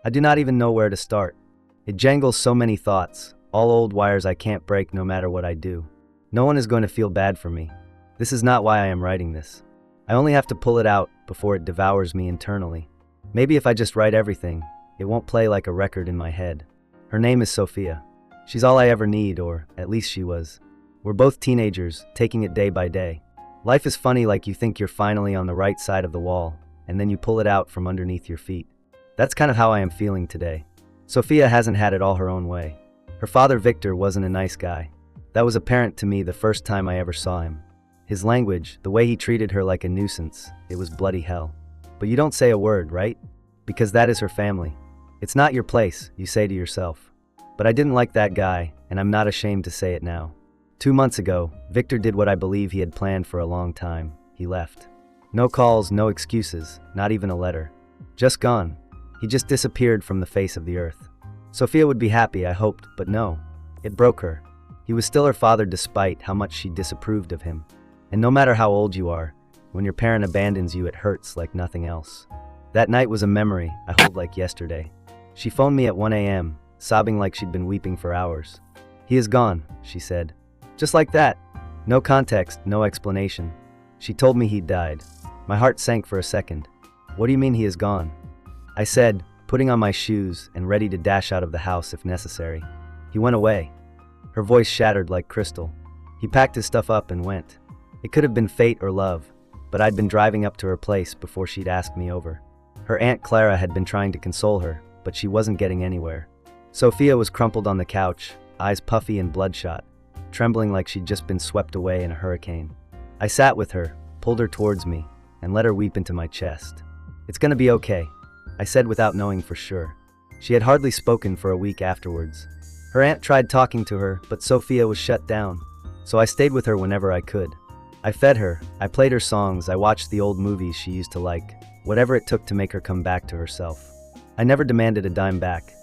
I do not even know where to start. It jangles so many thoughts, all old wires I can't break no matter what I do. No one is going to feel bad for me. This is not why I am writing this. I only have to pull it out before it devours me internally. Maybe if I just write everything, it won't play like a record in my head. Her name is Sophia. She's all I ever need, or at least she was. We're both teenagers, taking it day by day. Life is funny, like you think you're finally on the right side of the wall, and then you pull it out from underneath your feet. That's kind of how I am feeling today. Sophia hasn't had it all her own way. Her father, Victor, wasn't a nice guy. That was apparent to me the first time I ever saw him. His language, the way he treated her like a nuisance, it was bloody hell. But you don't say a word, right? Because that is her family. It's not your place, you say to yourself. But I didn't like that guy, and I'm not ashamed to say it now. 2 months ago, Victor did what I believe he had planned for a long time. He left. No calls, no excuses, not even a letter. Just gone. He just disappeared from the face of the earth. Sophia would be happy, I hoped, but no. It broke her. He was still her father despite how much she disapproved of him. And no matter how old you are, when your parent abandons you, it hurts like nothing else. That night was a memory I hold like yesterday. She phoned me at 1 a.m., sobbing like she'd been weeping for hours. "He is gone," she said. Just like that. No context, no explanation. She told me he'd died. My heart sank for a second. "What do you mean he is gone?" I said, putting on my shoes and ready to dash out of the house if necessary. "He went away." Her voice shattered like crystal. "He packed his stuff up and went." It could have been fate or love, but I'd been driving up to her place before she'd asked me over. Her Aunt Clara had been trying to console her, but she wasn't getting anywhere. Sophia was crumpled on the couch, eyes puffy and bloodshot, trembling like she'd just been swept away in a hurricane. I sat with her, pulled her towards me, and let her weep into my chest. "It's gonna be okay," I said without knowing for sure. She had hardly spoken for a week afterwards. Her aunt tried talking to her, but Sophia was shut down, so I stayed with her whenever I could. I fed her, I played her songs, I watched the old movies she used to like, whatever it took to make her come back to herself. I never demanded a dime back.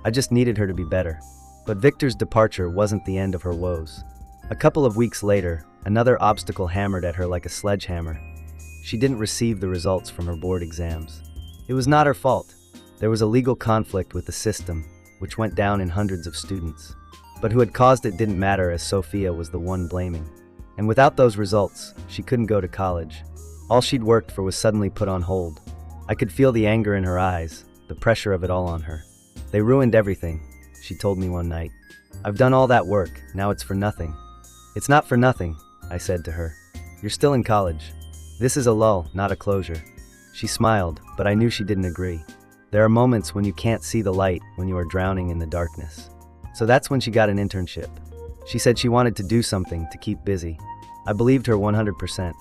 I just needed her to be better. But Victor's departure wasn't the end of her woes. A couple of weeks later, another obstacle hammered at her like a sledgehammer. She didn't receive the results from her board exams. It was not her fault. There was a legal conflict with the system, which went down in hundreds of students. But who had caused it didn't matter, as Sophia was the one blaming. And without those results, she couldn't go to college. All she'd worked for was suddenly put on hold. I could feel the anger in her eyes, the pressure of it all on her. "They ruined everything," she told me one night. "I've done all that work, now it's for nothing." "It's not for nothing," I said to her. "You're still in college. This is a lull, not a closure." She smiled, but I knew she didn't agree. There are moments when you can't see the light, when you are drowning in the darkness. So that's when she got an internship. She said she wanted to do something to keep busy. I believed her 100%.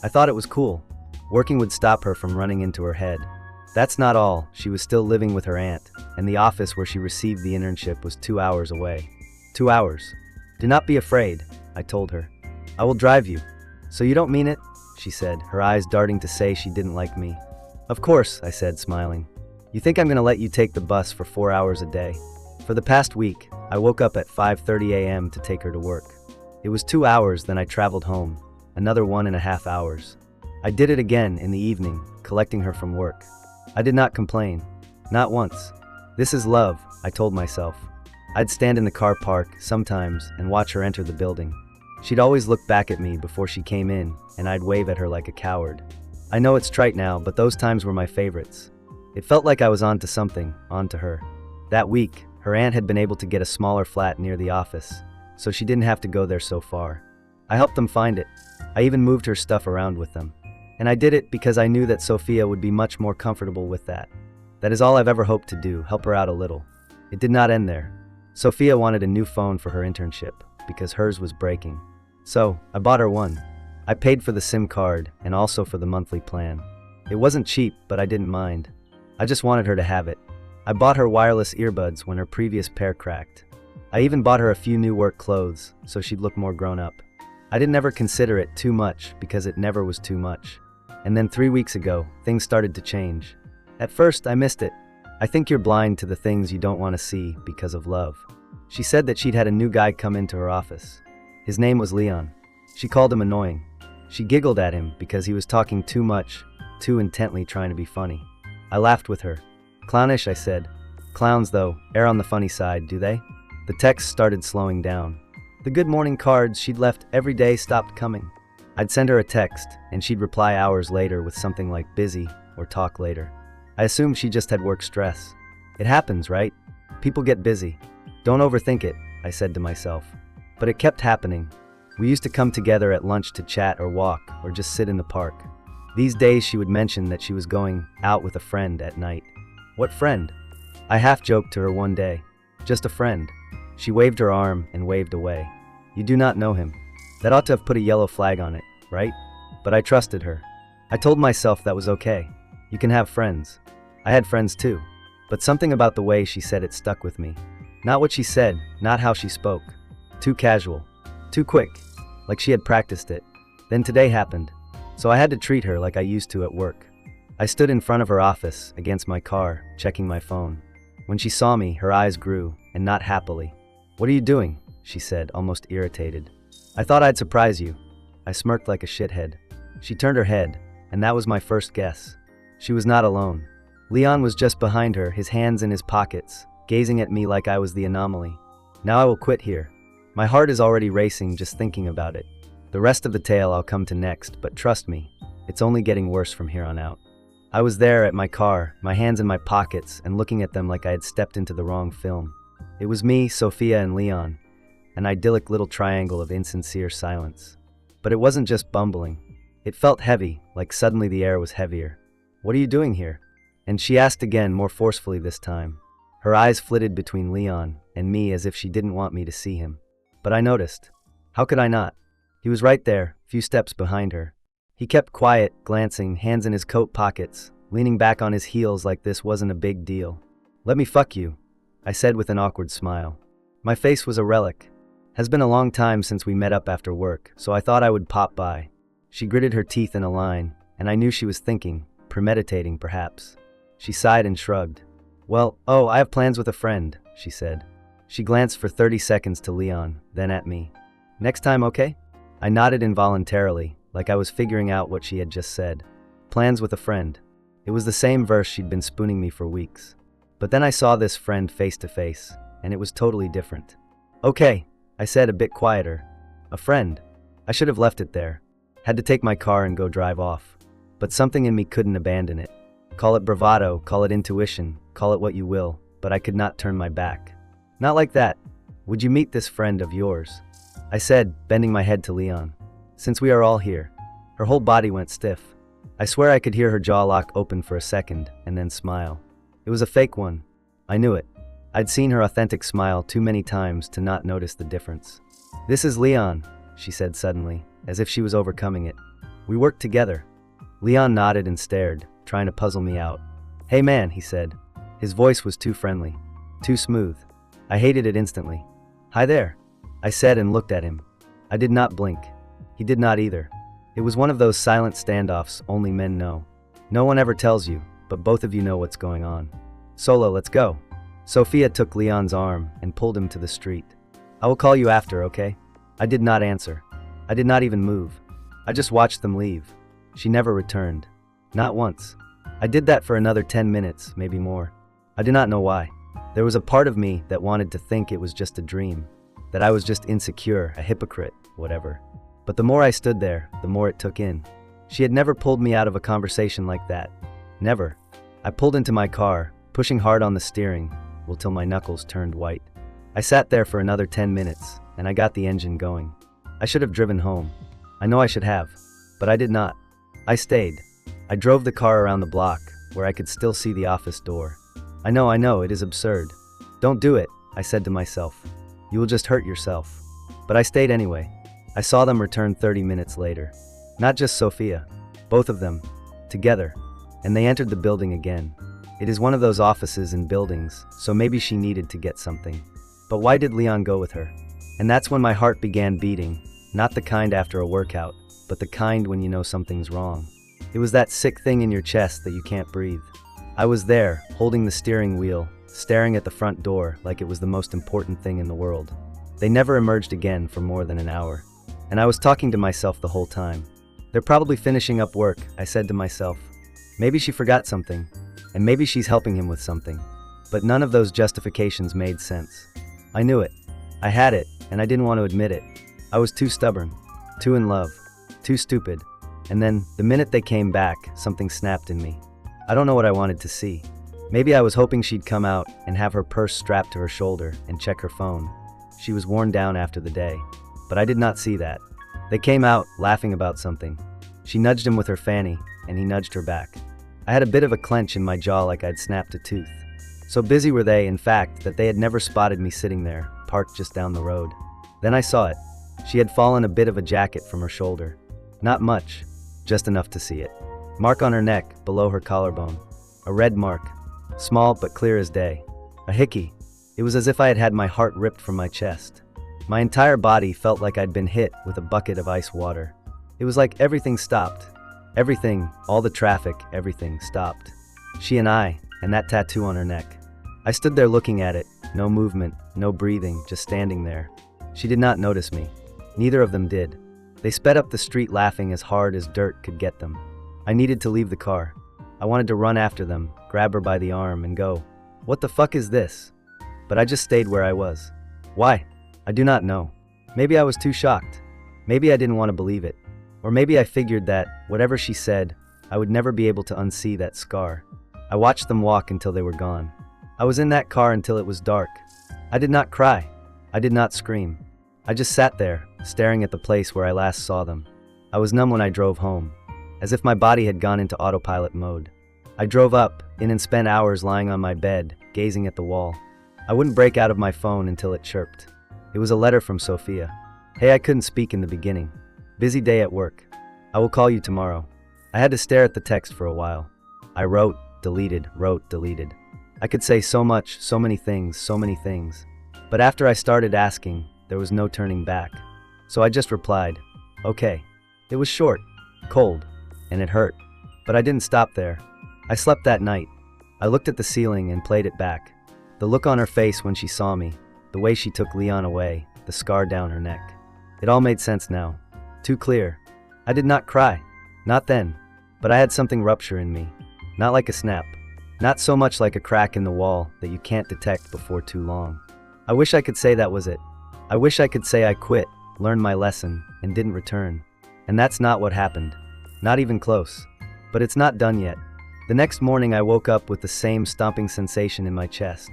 I thought it was cool. Working would stop her from running into her head. That's not all. She was still living with her aunt, and the office where she received the internship was 2 hours away. 2 hours. "Do not be afraid," I told her. "I will drive you." "So you don't mean it?" she said, her eyes darting to say she didn't like me. "Of course," I said, smiling. "You think I'm going to let you take the bus for 4 hours a day?" For the past week, I woke up at 5:30 a.m. to take her to work. It was 2 hours, then I traveled home, another 1.5 hours. I did it again in the evening, collecting her from work. I did not complain. Not once. This is love, I told myself. I'd stand in the car park, sometimes, and watch her enter the building. She'd always look back at me before she came in, and I'd wave at her like a coward. I know it's trite now, but those times were my favorites. It felt like I was onto something, onto her. That week, her aunt had been able to get a smaller flat near the office, so she didn't have to go there so far. I helped them find it. I even moved her stuff around with them. And I did it because I knew that Sophia would be much more comfortable with that. That is all I've ever hoped to do, help her out a little. It did not end there. Sophia wanted a new phone for her internship, because hers was breaking. So, I bought her one. I paid for the SIM card, and also for the monthly plan. It wasn't cheap, but I didn't mind. I just wanted her to have it. I bought her wireless earbuds when her previous pair cracked. I even bought her a few new work clothes, so she'd look more grown up. I didn't ever consider it too much, because it never was too much. And then 3 weeks ago, things started to change. At first, I missed it. I think you're blind to the things you don't want to see because of love. She said that she'd had a new guy come into her office. His name was Leon. She called him annoying. She giggled at him because he was talking too much, too intently trying to be funny. I laughed with her. "Clownish," I said. Clowns, though, err on the funny side, do they? The text started slowing down. The good morning cards she'd left every day stopped coming. I'd send her a text, and she'd reply hours later with something like busy or talk later. I assumed she just had work stress. It happens, right? People get busy. Don't overthink it, I said to myself. But it kept happening. We used to come together at lunch to chat or walk or just sit in the park. These days she would mention that she was going out with a friend at night. What friend? I half-joked to her one day. Just a friend. She waved her arm and waved away. You do not know him. That ought to have put a yellow flag on it, right? But I trusted her. I told myself that was okay. You can have friends. I had friends too. But something about the way she said it stuck with me. Not what she said, not how she spoke. Too casual. Too quick. Like she had practiced it. Then today happened. So I had to treat her like I used to at work. I stood in front of her office, against my car, checking my phone. When she saw me, her eyes grew, and not happily. What are you doing? She said, almost irritated. I thought I'd surprise you. I smirked like a shithead. She turned her head, and that was my first guess. She was not alone. Leon was just behind her, his hands in his pockets, gazing at me like I was the anomaly. Now I will quit here. My heart is already racing just thinking about it. The rest of the tale I'll come to next, but trust me, it's only getting worse from here on out. I was there at my car, my hands in my pockets, and looking at them like I had stepped into the wrong film. It was me, Sophia, and Leon, an idyllic little triangle of insincere silence. But it wasn't just bumbling. It felt heavy, like suddenly the air was heavier. What are you doing here? And she asked again, more forcefully this time. Her eyes flitted between Leon and me as if she didn't want me to see him. But I noticed. How could I not? He was right there, a few steps behind her. He kept quiet, glancing, hands in his coat pockets, leaning back on his heels like this wasn't a big deal. Let me fuck you, I said with an awkward smile. My face was a relic. Has been a long time since we met up after work, so I thought I would pop by. She gritted her teeth in a line, and I knew she was thinking, premeditating perhaps. She sighed and shrugged. Well, I have plans with a friend, she said. She glanced for 30 seconds to Leon, then at me. Next time, okay? I nodded involuntarily, like I was figuring out what she had just said. Plans with a friend. It was the same verse she'd been spooning me for weeks. But then I saw this friend face to face, and it was totally different. Okay, I said a bit quieter. A friend. I should have left it there. Had to take my car and go drive off. But something in me couldn't abandon it. Call it bravado, call it intuition, call it what you will, but I could not turn my back. Not like that. Would you meet this friend of yours? I said, bending my head to Leon. Since we are all here. Her whole body went stiff. I swear I could hear her jaw lock open for a second, and then smile. It was a fake one. I knew it. I'd seen her authentic smile too many times to not notice the difference. This is Leon, she said suddenly, as if she was overcoming it. We work together. Leon nodded and stared, trying to puzzle me out. Hey man, he said. His voice was too friendly, too smooth. I hated it instantly. Hi there, I said and looked at him. I did not blink. He did not either. It was one of those silent standoffs only men know. No one ever tells you, but both of you know what's going on. Solo, let's go. Sophia took Leon's arm and pulled him to the street. I will call you after, okay? I did not answer. I did not even move. I just watched them leave. She never returned. Not once. I did that for another 10 minutes, maybe more. I do not know why. There was a part of me that wanted to think it was just a dream, that I was just insecure, a hypocrite, whatever. But the more I stood there, the more it took in. She had never pulled me out of a conversation like that. Never. I pulled into my car, pushing hard on the steering, till my knuckles turned white. I sat there for another 10 minutes, and I got the engine going. I should have driven home. I know I should have, but I did not. I stayed. I drove the car around the block, where I could still see the office door. I know, it is absurd. Don't do it, I said to myself. You will just hurt yourself. But I stayed anyway. I saw them return 30 minutes later. Not just Sophia, both of them, together, and they entered the building again. It is one of those offices in buildings, so maybe she needed to get something. But why did Leon go with her? And that's when my heart began beating, not the kind after a workout, but the kind when you know something's wrong. It was that sick thing in your chest that you can't breathe. I was there, holding the steering wheel, staring at the front door like it was the most important thing in the world. They never emerged again for more than an hour. And I was talking to myself the whole time. They're probably finishing up work, I said to myself. Maybe she forgot something, and maybe she's helping him with something. but none of those justifications made sense. I knew it. I had it, and I didn't want to admit it. I was too stubborn, too in love, too stupid. And then, the minute they came back, something snapped in me. I don't know what I wanted to see. Maybe I was hoping she'd come out and have her purse strapped to her shoulder and check her phone. She was worn down after the day. But I did not see that. They came out, laughing about something. She nudged him with her fanny, and he nudged her back. I had a bit of a clench in my jaw like I'd snapped a tooth. So busy were they, in fact, that they had never spotted me sitting there, parked just down the road. Then I saw it. She had fallen a bit of a jacket from her shoulder. Not much, just enough to see it. Mark on her neck, below her collarbone. A red mark. Small but clear as day. A hickey. It was as if I had had my heart ripped from my chest. My entire body felt like I'd been hit with a bucket of ice water. It was like everything stopped. Everything, all the traffic, everything stopped. She and I, and that tattoo on her neck. I stood there looking at it, no movement, no breathing, just standing there. She did not notice me. Neither of them did. They sped up the street laughing as hard as dirt could get them. I needed to leave the car. I wanted to run after them, grab her by the arm, and go, "What the fuck is this?" But I just stayed where I was. Why? I do not know. Maybe I was too shocked. Maybe I didn't want to believe it. Or maybe I figured that, whatever she said, I would never be able to unsee that scar. I watched them walk until they were gone. I was in that car until it was dark. I did not cry. I did not scream. I just sat there, staring at the place where I last saw them. I was numb when I drove home, as if my body had gone into autopilot mode. I drove up, in and spent hours lying on my bed, gazing at the wall. I wouldn't break out of my phone until it chirped. It was a letter from Sophia. Hey, I couldn't speak in the beginning. Busy day at work. I will call you tomorrow. I had to stare at the text for a while. I wrote, deleted, wrote, deleted. I could say so much, so many things. But after I started asking, there was no turning back. So I just replied, okay. It was short, cold, and it hurt. But I didn't stop there. I slept that night. I looked at the ceiling and played it back. The look on her face when she saw me, the way she took Leon away, the scar down her neck. It all made sense now. Too clear. I did not cry. Not then. But I had something rupture in me. Not like a snap. Not so much like a crack in the wall that you can't detect before too long. I wish I could say that was it. I wish I could say I quit, learned my lesson, and didn't return. And that's not what happened. Not even close. But it's not done yet. The next morning I woke up with the same stomping sensation in my chest.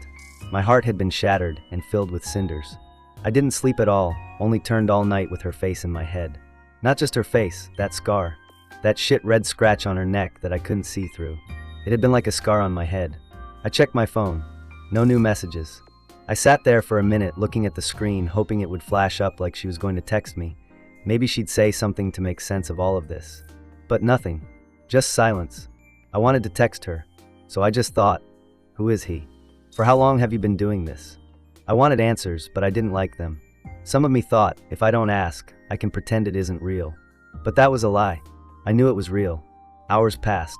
My heart had been shattered and filled with cinders. I didn't sleep at all, only turned all night with her face in my head. Not just her face, that scar. That shit red scratch on her neck that I couldn't see through. It had been like a scar on my head. I checked my phone. No new messages. I sat there for a minute looking at the screen, hoping it would flash up like she was going to text me. Maybe she'd say something to make sense of all of this. But nothing. Just silence. I wanted to text her. So I just thought, who is he? For how long have you been doing this? I wanted answers, but I didn't like them. Some of me thought, if I don't ask, I can pretend it isn't real. But that was a lie. I knew it was real. Hours passed.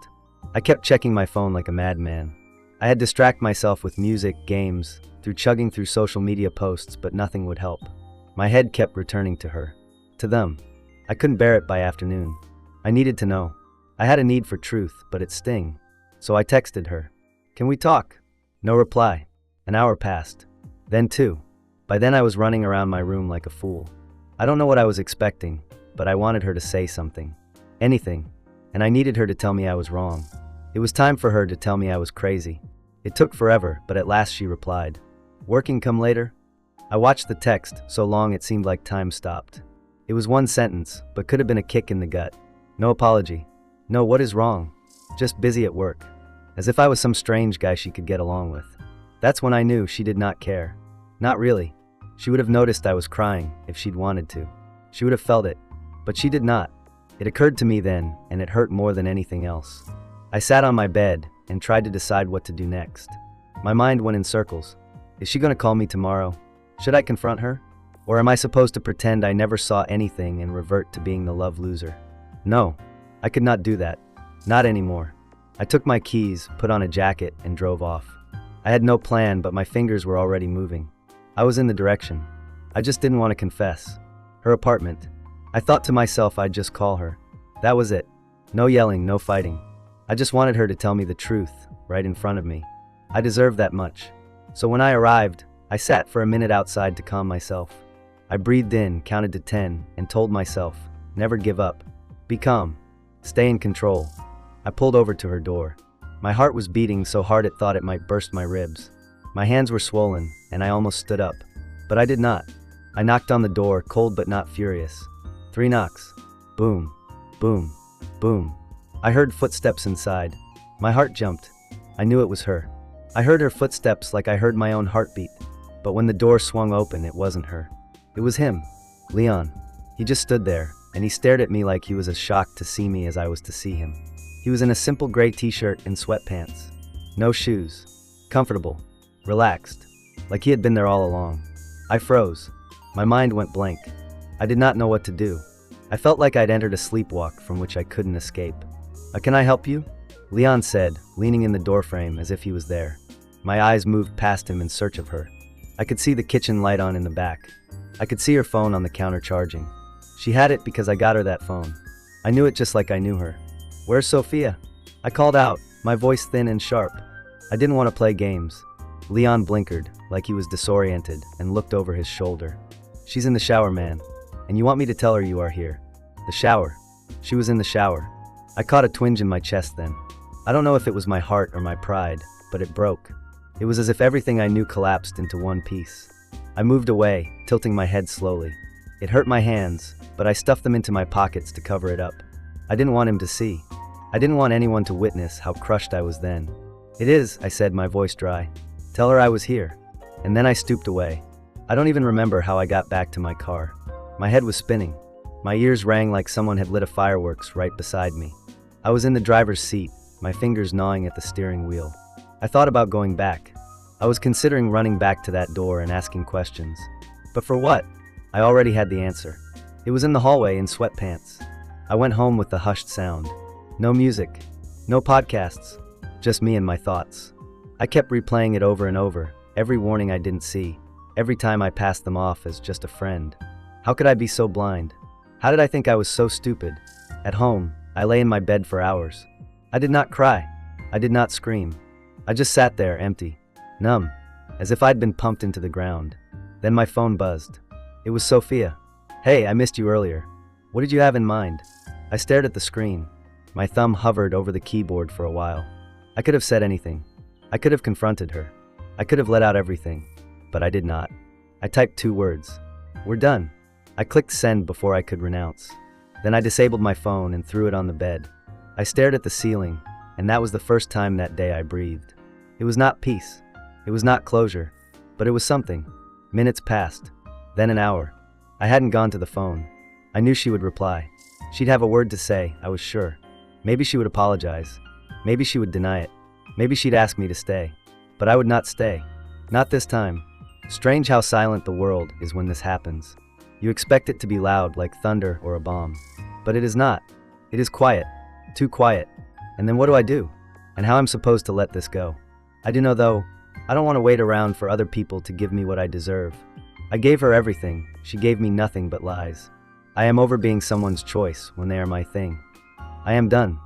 I kept checking my phone like a madman. I had distracted myself with music, games, through chugging through social media posts, but nothing would help. My head kept returning to her. To them. I couldn't bear it by afternoon. I needed to know. I had a need for truth, but it stung. So I texted her. Can we talk? No reply. An hour passed. Then 2. By then I was running around my room like a fool. I don't know what I was expecting, but I wanted her to say something. Anything. And I needed her to tell me I was wrong. It was time for her to tell me I was crazy. It took forever, but at last she replied. Working come later? I watched the text, so long it seemed like time stopped. It was one sentence, but could have been a kick in the gut. No apology. No, what is wrong? Just busy at work. As if I was some strange guy she could get along with. That's when I knew she did not care. Not really. She would have noticed I was crying, if she'd wanted to. She would have felt it. But she did not. It occurred to me then, and it hurt more than anything else. I sat on my bed, and tried to decide what to do next. My mind went in circles. Is she going to call me tomorrow? Should I confront her? Or am I supposed to pretend I never saw anything and revert to being the love loser? No, I could not do that. Not anymore. I took my keys, put on a jacket, and drove off. I had no plan, but my fingers were already moving. I was in the direction. I just didn't want to confess. Her apartment. I thought to myself I'd just call her. That was it. No yelling, no fighting. I just wanted her to tell me the truth, right in front of me. I deserved that much. So when I arrived, I sat for a minute outside to calm myself. I breathed in, counted to 10, and told myself, never give up. Be calm. Stay in control. I pulled over to her door. My heart was beating so hard it thought it might burst my ribs. My hands were swollen, and I almost stood up. But I did not. I knocked on the door, cold but not furious. 3 knocks. Boom. Boom. Boom. I heard footsteps inside. My heart jumped. I knew it was her. I heard her footsteps like I heard my own heartbeat. But when the door swung open, it wasn't her. It was him. Leon. He just stood there, and he stared at me like he was as shocked to see me as I was to see him. He was in a simple gray t-shirt and sweatpants. No shoes. Comfortable. Relaxed. Like he had been there all along. I froze. My mind went blank. I did not know what to do. I felt like I'd entered a sleepwalk from which I couldn't escape. Can I help you? Leon said, leaning in the doorframe as if he was there. My eyes moved past him in search of her. I could see the kitchen light on in the back. I could see her phone on the counter charging. She had it because I got her that phone. I knew it just like I knew her. Where's Sophia? I called out, my voice thin and sharp. I didn't want to play games. Leon blinkered, like he was disoriented, and looked over his shoulder. She's in the shower, man. And you want me to tell her you are here? The shower. She was in the shower. I caught a twinge in my chest then. I don't know if it was my heart or my pride, but it broke. It was as if everything I knew collapsed into one piece. I moved away, tilting my head slowly. It hurt my hands, but I stuffed them into my pockets to cover it up. I didn't want him to see. I didn't want anyone to witness how crushed I was then. It is, I said, my voice dry. Tell her I was here. And then I stooped away. I don't even remember how I got back to my car. My head was spinning. My ears rang like someone had lit a fireworks right beside me. I was in the driver's seat, my fingers gnawing at the steering wheel. I thought about going back. I was considering running back to that door and asking questions. But for what? I already had the answer. It was in the hallway in sweatpants. I went home with the hushed sound. No music. No podcasts. Just me and my thoughts. I kept replaying it over and over, every warning I didn't see, every time I passed them off as just a friend. How could I be so blind? How did I think I was so stupid? At home, I lay in my bed for hours. I did not cry. I did not scream. I just sat there, empty, numb, as if I'd been pumped into the ground. Then my phone buzzed. It was Sophia. Hey, I missed you earlier. What did you have in mind? I stared at the screen. My thumb hovered over the keyboard for a while. I could have said anything. I could have confronted her. I could have let out everything. But I did not. I typed 2 words. We're done. I clicked send before I could renounce. Then I disabled my phone and threw it on the bed. I stared at the ceiling, and that was the first time that day I breathed. It was not peace. It was not closure. But it was something. Minutes passed. Then an hour. I hadn't gone to the phone. I knew she would reply. She'd have a word to say, I was sure. Maybe she would apologize. Maybe she would deny it. Maybe she'd ask me to stay. But I would not stay. Not this time. Strange how silent the world is when this happens. You expect it to be loud like thunder or a bomb. But it is not. It is quiet. Too quiet. And then what do I do? And how I'm supposed to let this go? I do know though, I don't want to wait around for other people to give me what I deserve. I gave her everything. She gave me nothing but lies. I am over being someone's choice when they are my thing. I am done.